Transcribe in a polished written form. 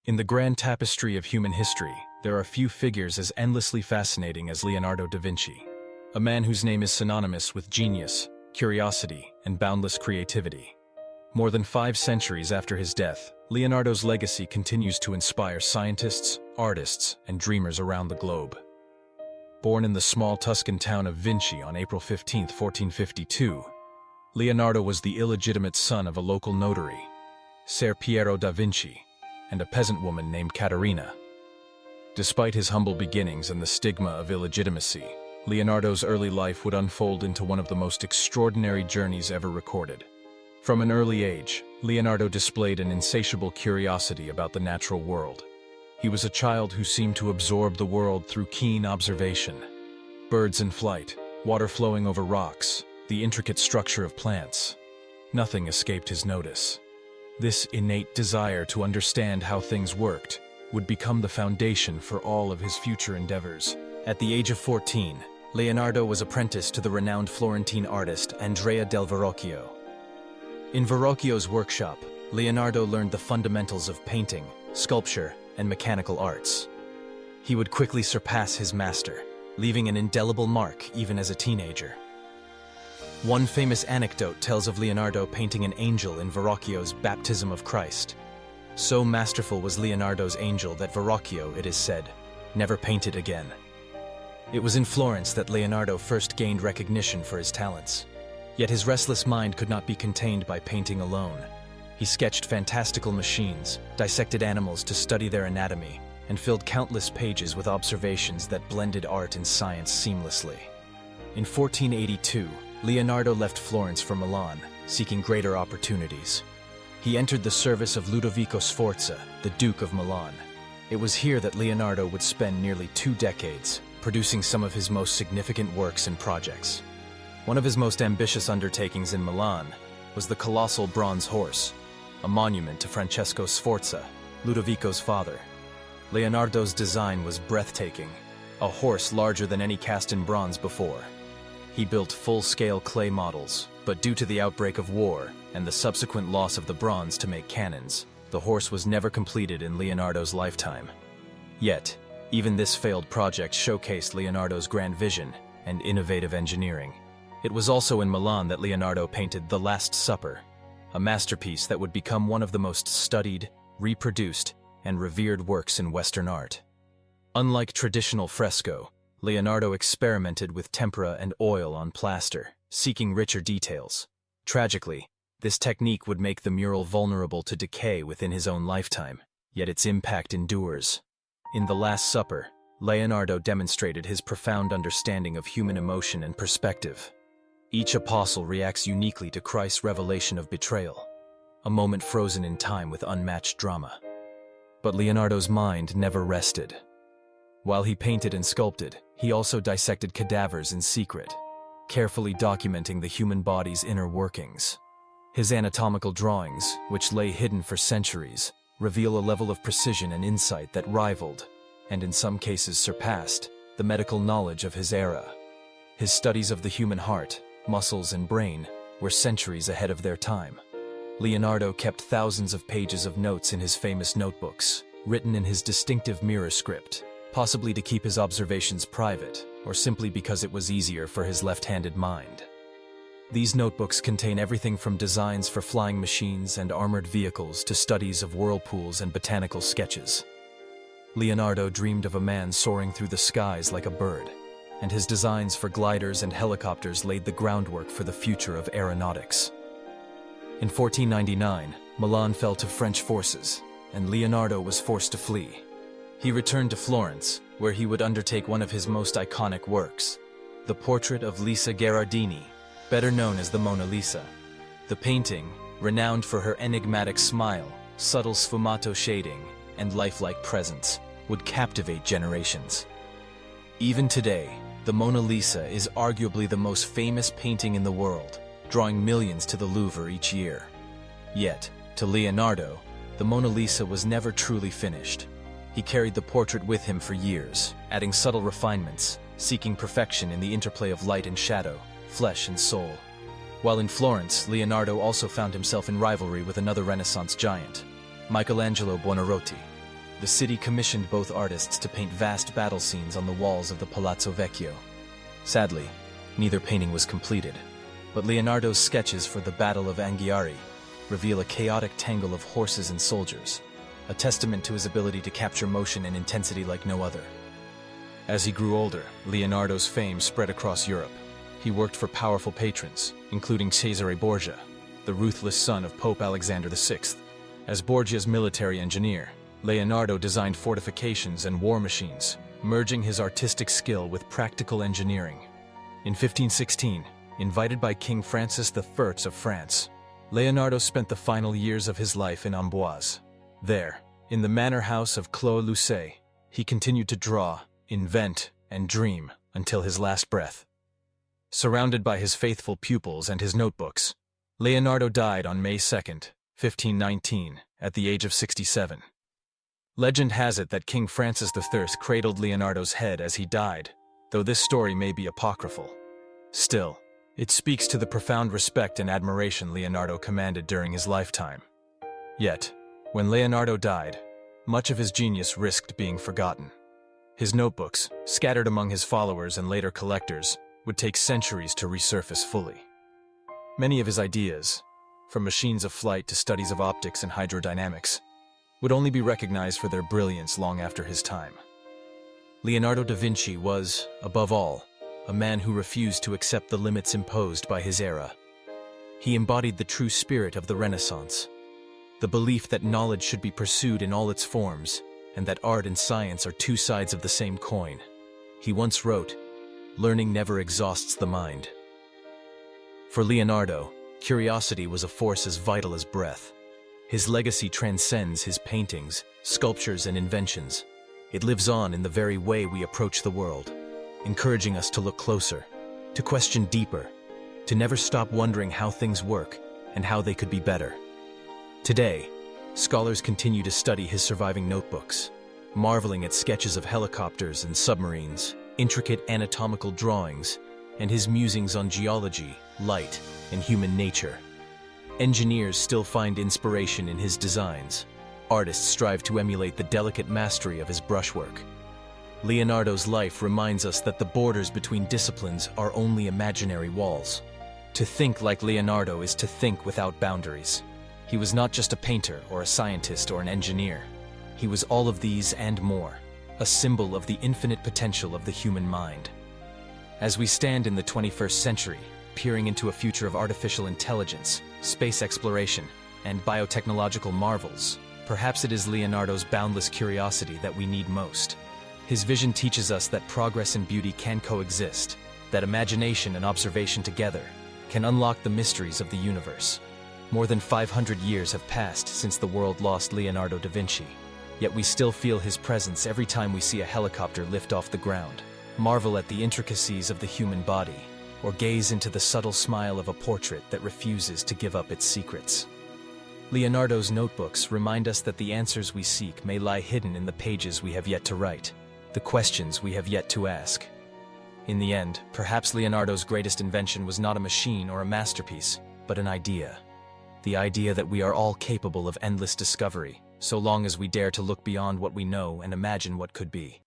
In the grand tapestry of human history, there are few figures as endlessly fascinating as Leonardo da Vinci, a man whose name is synonymous with genius, curiosity, and boundless creativity. More than 5 centuries after his death, Leonardo's legacy continues to inspire scientists, artists, and dreamers around the globe. Born in the small Tuscan town of Vinci on April 15, 1452, Leonardo was the illegitimate son of a local notary, Ser Piero da Vinci, and a peasant woman named Caterina. Despite his humble beginnings and the stigma of illegitimacy, Leonardo's early life would unfold into one of the most extraordinary journeys ever recorded. From an early age, Leonardo displayed an insatiable curiosity about the natural world. He was a child who seemed to absorb the world through keen observation. Birds in flight, water flowing over rocks, the intricate structure of plants. Nothing escaped his notice. This innate desire to understand how things worked would become the foundation for all of his future endeavors. At the age of 14, Leonardo was apprenticed to the renowned Florentine artist Andrea del Verrocchio. In Verrocchio's workshop, Leonardo learned the fundamentals of painting, sculpture, and mechanical arts. He would quickly surpass his master, leaving an indelible mark even as a teenager. One famous anecdote tells of Leonardo painting an angel in Verrocchio's Baptism of Christ. So masterful was Leonardo's angel that Verrocchio, it is said, never painted again. It was in Florence that Leonardo first gained recognition for his talents. Yet his restless mind could not be contained by painting alone. He sketched fantastical machines, dissected animals to study their anatomy, and filled countless pages with observations that blended art and science seamlessly. In 1482, Leonardo left Florence for Milan, seeking greater opportunities. He entered the service of Ludovico Sforza, the Duke of Milan. It was here that Leonardo would spend nearly 2 decades, producing some of his most significant works and projects. One of his most ambitious undertakings in Milan was the colossal bronze horse, a monument to Francesco Sforza, Ludovico's father. Leonardo's design was breathtaking, a horse larger than any cast in bronze before. He built full-scale clay models, but due to the outbreak of war and the subsequent loss of the bronze to make cannons, the horse was never completed in Leonardo's lifetime. Yet, even this failed project showcased Leonardo's grand vision and innovative engineering. It was also in Milan that Leonardo painted The Last Supper, a masterpiece that would become one of the most studied, reproduced, and revered works in Western art. Unlike traditional fresco, Leonardo experimented with tempera and oil on plaster, seeking richer details. Tragically, this technique would make the mural vulnerable to decay within his own lifetime, yet its impact endures. In The Last Supper, Leonardo demonstrated his profound understanding of human emotion and perspective. Each apostle reacts uniquely to Christ's revelation of betrayal, a moment frozen in time with unmatched drama. But Leonardo's mind never rested. While he painted and sculpted, he also dissected cadavers in secret, carefully documenting the human body's inner workings. His anatomical drawings, which lay hidden for centuries, reveal a level of precision and insight that rivaled, and in some cases surpassed, the medical knowledge of his era. His studies of the human heart, muscles, and brain were centuries ahead of their time. Leonardo kept thousands of pages of notes in his famous notebooks, written in his distinctive mirror script, possibly to keep his observations private, or simply because it was easier for his left-handed mind. These notebooks contain everything from designs for flying machines and armored vehicles to studies of whirlpools and botanical sketches. Leonardo dreamed of a man soaring through the skies like a bird, and his designs for gliders and helicopters laid the groundwork for the future of aeronautics. In 1499, Milan fell to French forces, and Leonardo was forced to flee. He returned to Florence, where he would undertake one of his most iconic works, the portrait of Lisa Gherardini, better known as the Mona Lisa. The painting, renowned for her enigmatic smile, subtle sfumato shading, and lifelike presence, would captivate generations. Even today, the Mona Lisa is arguably the most famous painting in the world, drawing millions to the Louvre each year. Yet, to Leonardo, the Mona Lisa was never truly finished. He carried the portrait with him for years, adding subtle refinements, seeking perfection in the interplay of light and shadow, flesh and soul. While in Florence, Leonardo also found himself in rivalry with another Renaissance giant, Michelangelo Buonarroti. The city commissioned both artists to paint vast battle scenes on the walls of the Palazzo Vecchio. Sadly, neither painting was completed, but Leonardo's sketches for the Battle of Anghiari reveal a chaotic tangle of horses and soldiers, a testament to his ability to capture motion and intensity like no other. As he grew older, Leonardo's fame spread across Europe. He worked for powerful patrons, including Cesare Borgia, the ruthless son of Pope Alexander VI. As Borgia's military engineer, Leonardo designed fortifications and war machines, merging his artistic skill with practical engineering. In 1516, invited by King Francis I of France, Leonardo spent the final years of his life in Amboise. There, in the manor house of Clos-Lucé, he continued to draw, invent, and dream until his last breath. Surrounded by his faithful pupils and his notebooks, Leonardo died on May 2, 1519, at the age of 67. Legend has it that King Francis I cradled Leonardo's head as he died, though this story may be apocryphal. Still, it speaks to the profound respect and admiration Leonardo commanded during his lifetime. Yet, when Leonardo died, much of his genius risked being forgotten. His notebooks, scattered among his followers and later collectors, would take centuries to resurface fully. Many of his ideas, from machines of flight to studies of optics and hydrodynamics, would only be recognized for their brilliance long after his time. Leonardo da Vinci was, above all, a man who refused to accept the limits imposed by his era. He embodied the true spirit of the Renaissance, the belief that knowledge should be pursued in all its forms, and that art and science are two sides of the same coin. He once wrote, "Learning never exhausts the mind." For Leonardo, curiosity was a force as vital as breath. His legacy transcends his paintings, sculptures, and inventions. It lives on in the very way we approach the world, encouraging us to look closer, to question deeper, to never stop wondering how things work and how they could be better. Today, scholars continue to study his surviving notebooks, marveling at sketches of helicopters and submarines, intricate anatomical drawings, and his musings on geology, light, and human nature. Engineers still find inspiration in his designs. Artists strive to emulate the delicate mastery of his brushwork. Leonardo's life reminds us that the borders between disciplines are only imaginary walls. To think like Leonardo is to think without boundaries. He was not just a painter or a scientist or an engineer. He was all of these and more, a symbol of the infinite potential of the human mind. As we stand in the 21st century, peering into a future of artificial intelligence, space exploration, and biotechnological marvels, perhaps it is Leonardo's boundless curiosity that we need most. His vision teaches us that progress and beauty can coexist, that imagination and observation together can unlock the mysteries of the universe. More than 500 years have passed since the world lost Leonardo da Vinci, yet we still feel his presence every time we see a helicopter lift off the ground, marvel at the intricacies of the human body, or gaze into the subtle smile of a portrait that refuses to give up its secrets. Leonardo's notebooks remind us that the answers we seek may lie hidden in the pages we have yet to write, the questions we have yet to ask. In the end, perhaps Leonardo's greatest invention was not a machine or a masterpiece, but an idea. The idea that we are all capable of endless discovery, so long as we dare to look beyond what we know and imagine what could be.